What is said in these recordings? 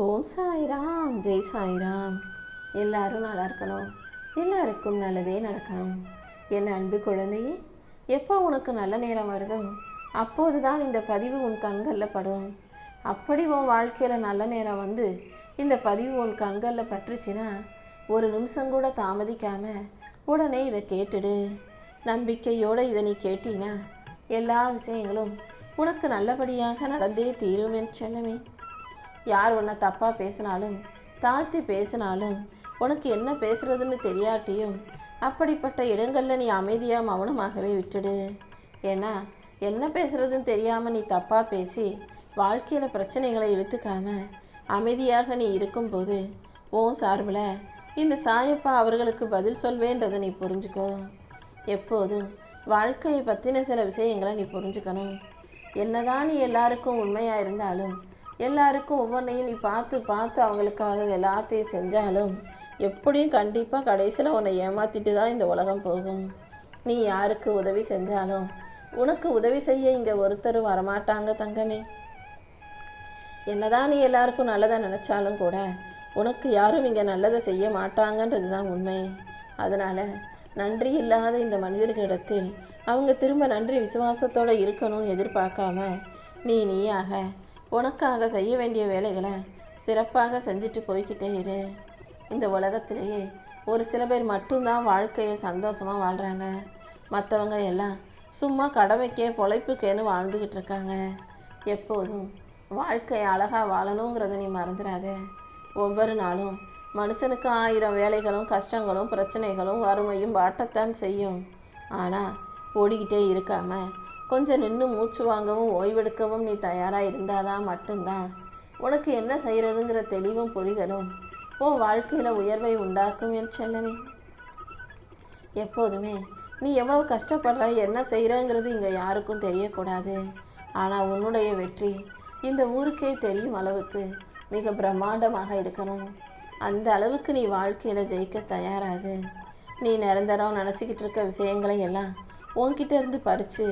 ஓம் சாய்ராம், ஜெய் சாய்ராம். எல்லாரும் நல்லா இருக்கணும், எல்லாருக்கும் நல்லதே நடக்கணும். என் அன்பு குழந்தையே, எப்போ உனக்கு நல்ல நேரம் வருதோ அப்போதுதான் இந்த பதிவு உன் கண்களில் படும். அப்படி உன் வாழ்க்கையில் நல்ல நேரம் வந்து இந்த பதிவு உன் கண்களில் பற்றுச்சுன்னா ஒரு நிமிஷம் கூட தாமதிக்காம உடனே இதை கேட்டுடு. நம்பிக்கையோடு இதை நீ கேட்டினா எல்லா விஷயங்களும் உனக்கு நல்லபடியாக நடந்தே தீரும் என் செல்லமே. யார் உன்னை தப்பாக பேசினாலும் தாழ்த்தி பேசினாலும் உனக்கு என்ன பேசுறதுன்னு தெரியாட்டியும் அப்படிப்பட்ட இடங்களில் நீ அமைதியாக மௌனமாகவே விட்டுடு. ஏன்னா என்ன பேசுறதுன்னு தெரியாமல் நீ தப்பாக பேசி வாழ்க்கையில் பிரச்சனைகளை இழுத்துக்காம அமைதியாக நீ இருக்கும்போது உன் சார்பில் இந்த சாயப்பா அவர்களுக்கு பதில் சொல்வேன்றதை நீ புரிஞ்சுக்கோ. எப்போதும் வாழ்க்கையை பற்றின சில விஷயங்களை நீ புரிஞ்சுக்கணும். என்னதான் நீ எல்லாருக்கும் உண்மையாக இருந்தாலும் எல்லாருக்கும் ஒவ்வொன்றையும் நீ பார்த்து பார்த்து அவங்களுக்காக எல்லாத்தையும் செஞ்சாலும் எப்படியும் கண்டிப்பாக கடைசியில் உன்னை ஏமாற்றிட்டு தான் இந்த உலகம் போகும். நீ யாருக்கு உதவி செஞ்சாலும் உனக்கு உதவி செய்ய இங்கே ஒருத்தரும் வரமாட்டாங்க தங்கமே. என்னதான் நீ எல்லாருக்கும் நல்லதை நினச்சாலும் கூட உனக்கு யாரும் இங்கே நல்லதை செய்ய மாட்டாங்கன்றது தான் உண்மை. அதனால் நன்றி இல்லாத இந்த மனிதர்களிடத்தில் அவங்க திரும்ப நன்றி விசுவாசத்தோடு இருக்கணும்னு எதிர்பார்க்காம நீயாக உனக்காக செய்ய வேண்டிய வேலைகளை சிறப்பாக செஞ்சுட்டு போய்கிட்டே இரு. இந்த உலகத்திலேயே ஒரு சில பேர் மட்டும்தான் வாழ்க்கையை சந்தோஷமாக வாழ்கிறாங்க. மற்றவங்க எல்லாம் சும்மா கடமைக்கே பொழைப்புக்கேன்னு வாழ்ந்துக்கிட்டு இருக்காங்க. எப்போதும் வாழ்க்கையை அழகாக வாழணுங்கிறத நீ மறந்துடாத. ஒவ்வொரு நாளும் மனுஷனுக்கு 1000 வேலைகளும் கஷ்டங்களும் பிரச்சனைகளும் வறுமையும் வாட்டத்தான் செய்யும். ஆனால் ஓடிக்கிட்டே இருக்காம கொஞ்சம் நின்று மூச்சு வாங்கவும் ஓய்வெடுக்கவும் நீ தயாராக இருந்தாதான் மட்டும்தான் உனக்கு என்ன செய்கிறதுங்கிற தெளிவும் புரிதலும் உன் வாழ்க்கையில் உயர்வை உண்டாக்கும் என் செல்லமே. எப்போதுமே நீ எவ்வளோ கஷ்டப்படுற என்ன செய்கிறங்கிறது இங்கே யாருக்கும் தெரியக்கூடாது. ஆனால் உன்னுடைய வெற்றி இந்த ஊருக்கே தெரியும் அளவுக்கு மிக பிரம்மாண்டமாக இருக்கணும். அந்த அளவுக்கு நீ வாழ்க்கையில் ஜெயிக்க தயாராகு. நீ நிரந்தரம் நினச்சிக்கிட்டு இருக்க விஷயங்களை எல்லாம் உன்கிட்ட இருந்து பறித்து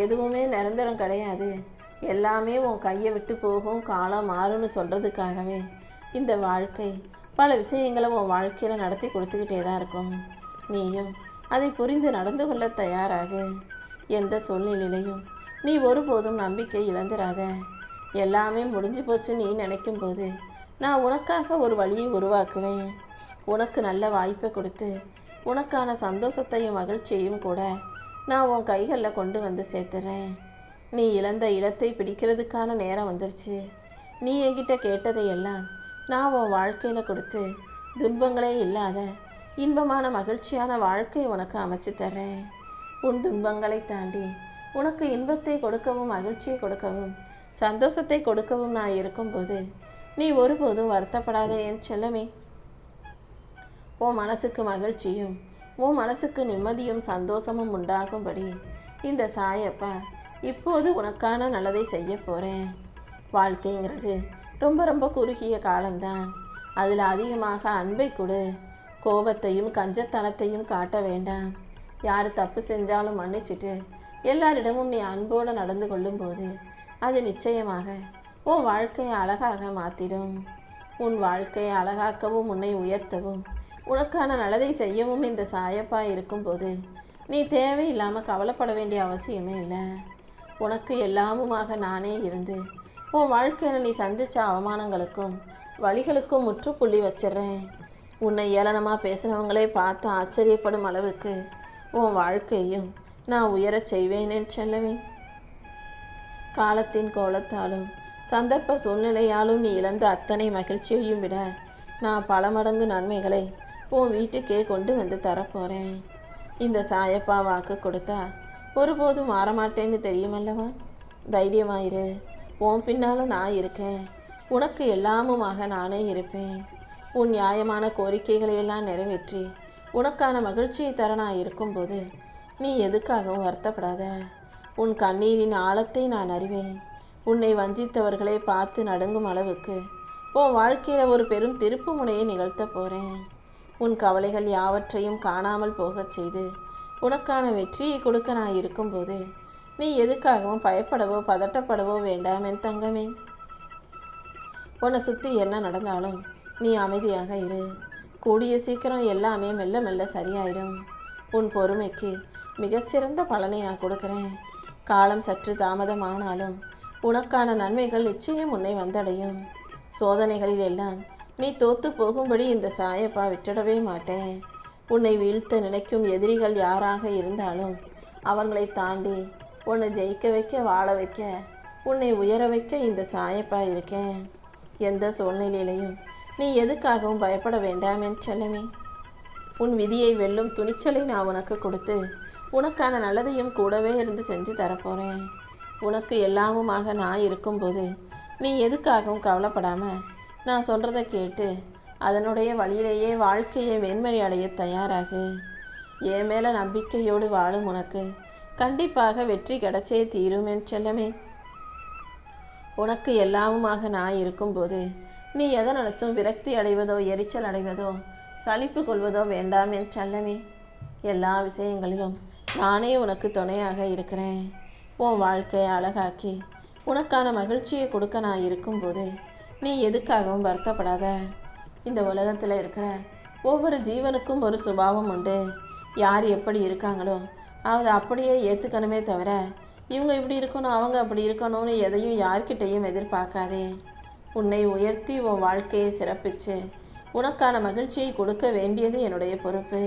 எதுவுமே நிரந்தரம் கிடையாது, எல்லாமே உன் கையை விட்டு போகும், காலம் மாறும்னு சொல்கிறதுக்காகவே இந்த வாழ்க்கை பல விஷயங்களை உன் வாழ்க்கையில் நடத்தி கொடுத்துக்கிட்டே தான் இருக்கும். நீயும் அதை புரிந்து நடந்து கொள்ள தயாராகு. எந்த சூழ்நிலையிலையும் நீ ஒருபோதும் நம்பிக்கை இழந்துடாத. எல்லாமே முடிஞ்சு போச்சு நீ நினைக்கும் போது நான் உனக்காக ஒரு வழியை உருவாக்குவேன். உனக்கு நல்ல வாய்ப்பை கொடுத்து உனக்கான சந்தோஷத்தையும் மகிழ்ச்சியையும் கூட நான் உன் கைகளில் கொண்டு வந்து சேர்த்துறேன். நீ இழந்த இடத்தை பிடிக்கிறதுக்கான நேரம் வந்துருச்சு. நீ என்கிட்ட கேட்டதையெல்லாம் நான் உன் வாழ்க்கையில் கொடுத்து துன்பங்களே இல்லாத இன்பமான மகிழ்ச்சியான வாழ்க்கை உனக்கு அமைச்சு தர்றேன். உன் துன்பங்களை தாண்டி உனக்கு இன்பத்தை கொடுக்கவும் மகிழ்ச்சியை கொடுக்கவும் சந்தோஷத்தை கொடுக்கவும் நான் இருக்கும்போது நீ ஒருபோதும் வருத்தப்படாத என் செல்லமே. உன் மனசுக்கு மகிழ்ச்சியும் உன் மனசுக்கு நிம்மதியும் சந்தோஷமும் உண்டாகும்படி இந்த சாயப்பா இப்போது உனக்கான நல்லதை செய்ய போகிறேன். வாழ்க்கைங்கிறது ரொம்ப ரொம்ப குறுகிய காலம்தான். அதில் அதிகமாக அன்பை கொடு. கோபத்தையும் கஞ்சத்தனத்தையும் காட்ட வேண்டாம். யார் தப்பு செஞ்சாலும் மன்னிச்சுட்டு எல்லாரிடமும் நீ அன்போடு நடந்து கொள்ளும்போது அது நிச்சயமாக உன் வாழ்க்கையை அழகாக மாற்றிடும். உன் வாழ்க்கையை அழகாக்கவும் உன்னை உயர்த்தவும் உனக்கான நல்லதை செய்யவும் இந்த சாயப்பா இருக்கும்போது நீ தேவையில்லாமல் கவலைப்பட வேண்டிய அவசியமே இல்லை. உனக்கு எல்லாமுமாக நானே இருந்து உன் வாழ்க்கையில் நீ சந்தித்த அவமானங்களுக்கும் வழிகளுக்கும் முற்றுப்புள்ளி வச்சிடுறேன். உன்னை ஏளனமாக பேசுகிறவங்களே பார்த்து ஆச்சரியப்படும் அளவுக்கு உன் வாழ்க்கையும் நான் உயரச் செய்வேனேன்னு செல்லவேன். காலத்தின் கோலத்தாலும் சந்தர்ப்ப சூழ்நிலையாலும் நீ இழந்த அத்தனை மகிழ்ச்சியையும் விட நான் பல மடங்கு நன்மைகளை உன் வீட்டுக்கே கொண்டு வந்து தரப்போகிறேன். இந்த சாயப்பா வாக்கு கொடுத்தா ஒருபோதும் மாறமாட்டேன்னு தெரியுமல்லவா? தைரியமாயிரு. உன் பின்னால் நான் இருக்கேன். உனக்கு எல்லாமுமாக நானே இருப்பேன். உன் நியாயமான கோரிக்கைகளையெல்லாம் நிறைவேற்றி உனக்கான மகிழ்ச்சியை தர நான் இருக்கும்போது நீ எதுக்காகவும் வருத்தப்படாத. உன் கண்ணீரின் ஆழத்தை நான் அறிவேன். உன்னை வஞ்சித்தவர்களை பார்த்து நடுங்கும் அளவுக்கு உன் வாழ்க்கையில் ஒரு பெரும் திருப்பு முனையை நிகழ்த்த போகிறேன். உன் கவலைகள் யாவற்றையும் காணாமல் போகச் செய்து உனக்கான வெற்றியை கொடுக்க நான் இருக்கும்போது நீ எதுக்காகவும் பயப்படவோ பதட்டப்படவோ வேண்டாம் என் தங்கமே. உன்னை சுற்றி என்ன நடந்தாலும் நீ அமைதியாக இரு. கூடிய சீக்கிரம் எல்லாமே மெல்ல மெல்ல சரியாயிடும். உன் பொறுமைக்கு மிகச்சிறந்த பலனை நான் கொடுக்குறேன். காலம் சற்று தாமதமானாலும் உனக்கான நன்மைகள் நிச்சயம் உன்னை வந்தடையும். சோதனைகளில் எல்லாம் நீ தோத்து போகும்படி இந்த சாயப்பா விட்டுடவே மாட்டேன். உன்னை வீழ்த்த நினைக்கும் எதிரிகள் யாராக இருந்தாலும் அவங்களை தாண்டி உன்னை ஜெயிக்க வைக்க, வாழ வைக்க, உன்னை உயர வைக்க இந்த சாயப்பா இருக்கேன். எந்த சூழ்நிலையிலையும் நீ எதுக்காகவும் பயப்பட வேண்டாம் என் செல்லமே. உன் விதியை வெல்லும் துணிச்சலை நான் உனக்கு கொடுத்து உனக்கான நல்லதையும் கூடவே இருந்து செஞ்சு தரப்போகிறேன். உனக்கு எல்லாமுமாக நான் இருக்கும்போது நீ எதுக்காகவும் கவலைப்படாம நான் சொல்கிறத கேட்டு அதனுடைய வழியிலேயே வாழ்க்கையை மேன்மை அடைய தயாராகு. என் மேலே நம்பிக்கையோடு வாழும் உனக்கு கண்டிப்பாக வெற்றி கிடைச்சே தீரும் என் செல்லமே. உனக்கு எல்லாமுமாக நான் இருக்கும்போது நீ எதை நினச்சும் விரக்தி அடைவதோ, எரிச்சல் அடைவதோ, சலிப்பு கொள்வதோ வேண்டாம் என் செல்லமே. எல்லா விஷயங்களிலும் நானே உனக்கு துணையாக இருக்கிறேன். உன் வாழ்க்கையை அழகாக்கி உனக்கான மகிழ்ச்சியை கொடுக்க நான் இருக்கும்போது நீ எதுக்காகவும் வருத்தப்படாத. இந்த உலகத்தில் இருக்கிற ஒவ்வொரு ஜீவனுக்கும் ஒரு சுபாவம் உண்டு. யார் எப்படி இருக்காங்களோ அதை அப்படியே ஏற்றுக்கணுமே தவிர இவங்க இப்படி இருக்கணும், அவங்க அப்படி இருக்கணும்னு எதையும் யார்கிட்டையும் எதிர்பார்க்காதே. உன்னை உயர்த்தி உன் வாழ்க்கையை சிறப்பிச்சு உனக்கான மகிழ்ச்சியை கொடுக்க வேண்டியது என்னுடைய பொறுப்பு.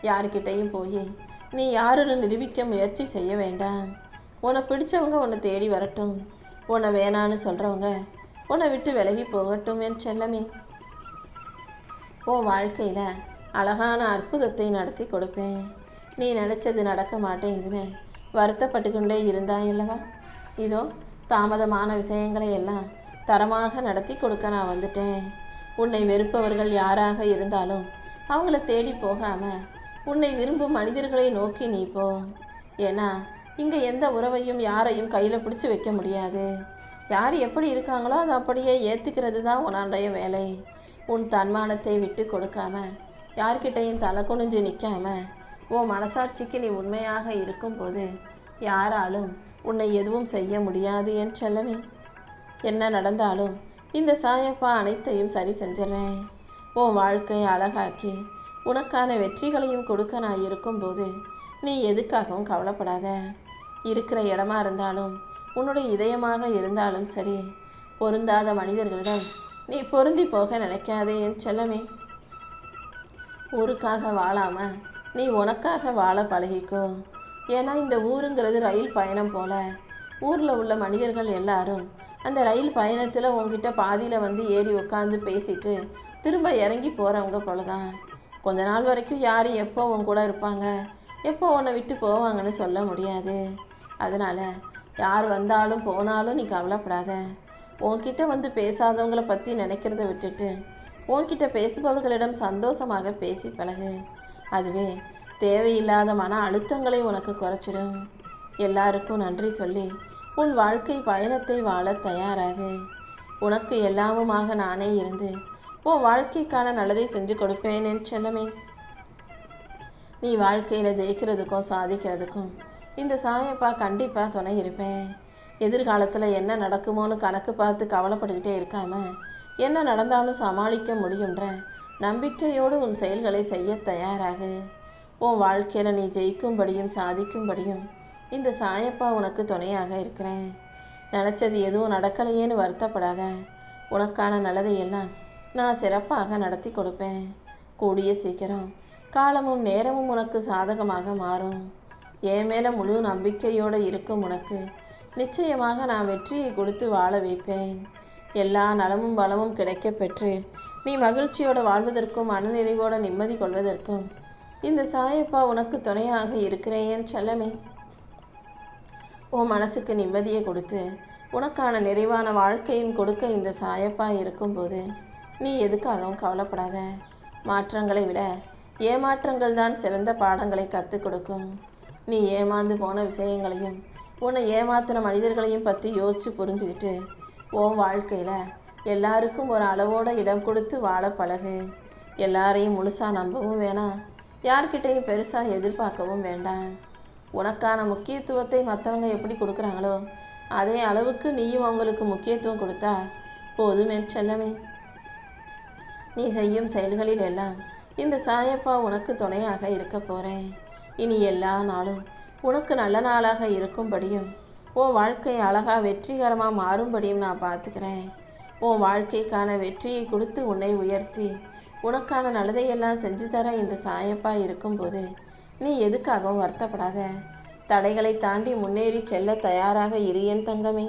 யார்கிட்டையும் போய் நீ யாருன்னு நிரூபிக்க முயற்சி செய்ய வேண்டாம். உன்னை பிடிச்சவங்க உன்னை தேடி வரட்டும், உன்னை வேணான்னு சொல்கிறவங்க உன்னை விட்டு விலகி போகட்டும் என் செல்லமே. உன் வாழ்க்கையில் அழகான அற்புதத்தை நடத்தி கொடுப்பேன். நீ நினச்சது நடக்க மாட்டேங்குதுன்னு வருத்தப்பட்டு கொண்டே இருந்தாயல்லவா? இதோ தாமதமான விஷயங்களை எல்லாம் தரமாக நடத்தி கொடுக்க நான் வந்துட்டேன். உன்னை வெறுப்பவர்கள் யாராக இருந்தாலும் அவங்கள தேடி போகாமல் உன்னை விரும்பும் மனிதர்களை நோக்கி நீ போ. ஏன்னா இங்கே எந்த உறவையும் யாரையும் கையில் பிடிச்சி வைக்க முடியாது. யார் எப்படி இருக்காங்களோ அதை அப்படியே ஏற்றுக்கிறது தான் உன்னுடைய வேலை. உன் தன்மானத்தை விட்டு கொடுக்காம யார்கிட்டையும் தலை குனிஞ்சு நிற்காம உன் மனசாட்சிக்கு நீ உண்மையாக இருக்கும்போது யாராலும் உன்னை எதுவும் செய்ய முடியாது என் செல்லமே. என்ன நடந்தாலும் இந்த சாயப்பா அனைத்தையும் சரி செஞ்சிடறேன். உன் வாழ்க்கையை அழகாக்கி உனக்கான வெற்றிகளையும் கொடுக்க நான் இருக்கும்போது நீ எதுக்காகவும் கவலைப்படாத. இருக்கிற இடமா இருந்தாலும் உன்னுடைய இதயமாக இருந்தாலும் சரி, பொருந்தாத மனிதர்களிடம் நீ பொருந்தி போக நினைக்காதே என் செல்லமே. ஊருக்காக வாழாம நீ உனக்காக வாழ பழகிக்கோ. ஏன்னா இந்த ஊருங்கிறது ரயில் பயணம் போல. ஊரில் உள்ள மனிதர்கள் எல்லாரும் அந்த ரயில் பயணத்தில் உங்ககிட்ட பாதியில் வந்து ஏறி உட்காந்து பேசிட்டு திரும்ப இறங்கி போகிறவங்க போல தான். கொஞ்ச நாள் வரைக்கும் யார் எப்போ உன் கூட இருப்பாங்க, எப்போ உன்னை விட்டு போவாங்கன்னு சொல்ல முடியாது. அதனால் யார் வந்தாலும் போனாலும் நீ கவலைப்படாத. உன்கிட்ட வந்து பேசாதவங்களை பற்றி நினைக்கிறத விட்டுட்டு உன்கிட்ட பேசுபவர்களிடம் சந்தோஷமாக பேசி பழகு. அதுவே தேவையில்லாத மன அழுத்தங்களை உனக்கு குறைச்சிடும். எல்லாருக்கும் நன்றி சொல்லி உன் வாழ்க்கை பயணத்தை வாழ தயாராகு. உனக்கு எல்லாமுமாக நானே இருந்து உன் வாழ்க்கைக்கான நல்லதை செஞ்சு கொடுப்பேன் என் செல்லமே. நீ வாழ்க்கையில் ஜெயிக்கிறதுக்கும் சாதிக்கிறதுக்கும் இந்த சாயப்பா கண்டிப்பாக துணை இருப்பேன். எதிர்காலத்தில் என்ன நடக்குமோன்னு கணக்கு பார்த்து கவலைப்பட்டுக்கிட்டே இருக்காம என்ன நடந்தாலும் சமாளிக்க முடியுன்ற நம்பிக்கையோடு உன் செயல்களை செய்ய தயாராகு. உன் வாழ்க்கையில் நீ ஜெயிக்கும்படியும் சாதிக்கும்படியும் இந்த சாயப்பா உனக்கு துணையாக இருக்கிறேன். நினச்சது எதுவும் நடக்கலையேன்னு வருத்தப்படாத. உனக்கான நல்லதை எல்லாம் நான் சிறப்பாக நடத்தி கொடுப்பேன். கூடிய சீக்கிரம் காலமும் நேரமும் உனக்கு சாதகமாக மாறும். என் மேலே முழு நம்பிக்கையோடு இருக்கும் உனக்கு நிச்சயமாக நான் வெற்றியை கொடுத்து வாழ வைப்பேன். எல்லா நலமும் வளமும் கிடைக்க பெற்று நீ மகிழ்ச்சியோடு வாழ்வதற்கும் மனநிறைவோடு நிம்மதி கொள்வதற்கும் இந்த சாயப்பா உனக்கு துணையாக இருக்கிறேன் என் செல்லமே. உன் மனசுக்கு நிம்மதியை கொடுத்து உனக்கான நிறைவான வாழ்க்கையின் கொடுக்க இந்த சாயப்பா இருக்கும்போது நீ எதுக்காகவும் கவலைப்படாத. மாற்றங்களை விட ஏமாற்றங்கள் தான் சிறந்த பாடங்களை கற்றுக் கொடுக்கும். நீ ஏமாந்து போன விஷயங்களையும் உன்னை ஏமாத்தின மனிதர்களையும் பற்றி யோசித்து புரிஞ்சுக்கிட்டு உன் வாழ்க்கையில் எல்லாருக்கும் ஒரு அளவோட இடம் கொடுத்து வாழ பழகு. எல்லாரையும் முழுசாக நம்பவும் வேணாம், யார்கிட்டையும் பெருசாக எதிர்பார்க்கவும் வேண்டாம். உனக்கான முக்கியத்துவத்தை மற்றவங்க எப்படி கொடுக்குறாங்களோ அதே அளவுக்கு நீயும் அவங்களுக்கு முக்கியத்துவம் கொடுத்தா போதும் என் செல்லமே. நீ செய்யும் செயல்களில் எல்லாம் இந்த சாயப்பா உனக்கு துணையாக இருக்க போறேன். இனி எல்லா நாளும் உனக்கு நல்ல நாளாக இருக்கும்படியும் உன் வாழ்க்கை அழகா வெற்றிகரமா மாறும்படியும் நான் பார்த்துக்கிறேன். உன் வாழ்க்கைக்கான வெற்றியை கொடுத்து உன்னை உயர்த்தி உனக்கான நல்லதையெல்லாம் செஞ்சு தர இந்த சாயப்பா இருக்கும்போது நீ எதுக்காகவும் வருத்தப்படாத. தடைகளை தாண்டி முன்னேறி செல்ல தயாராக இரு என் தங்கமே.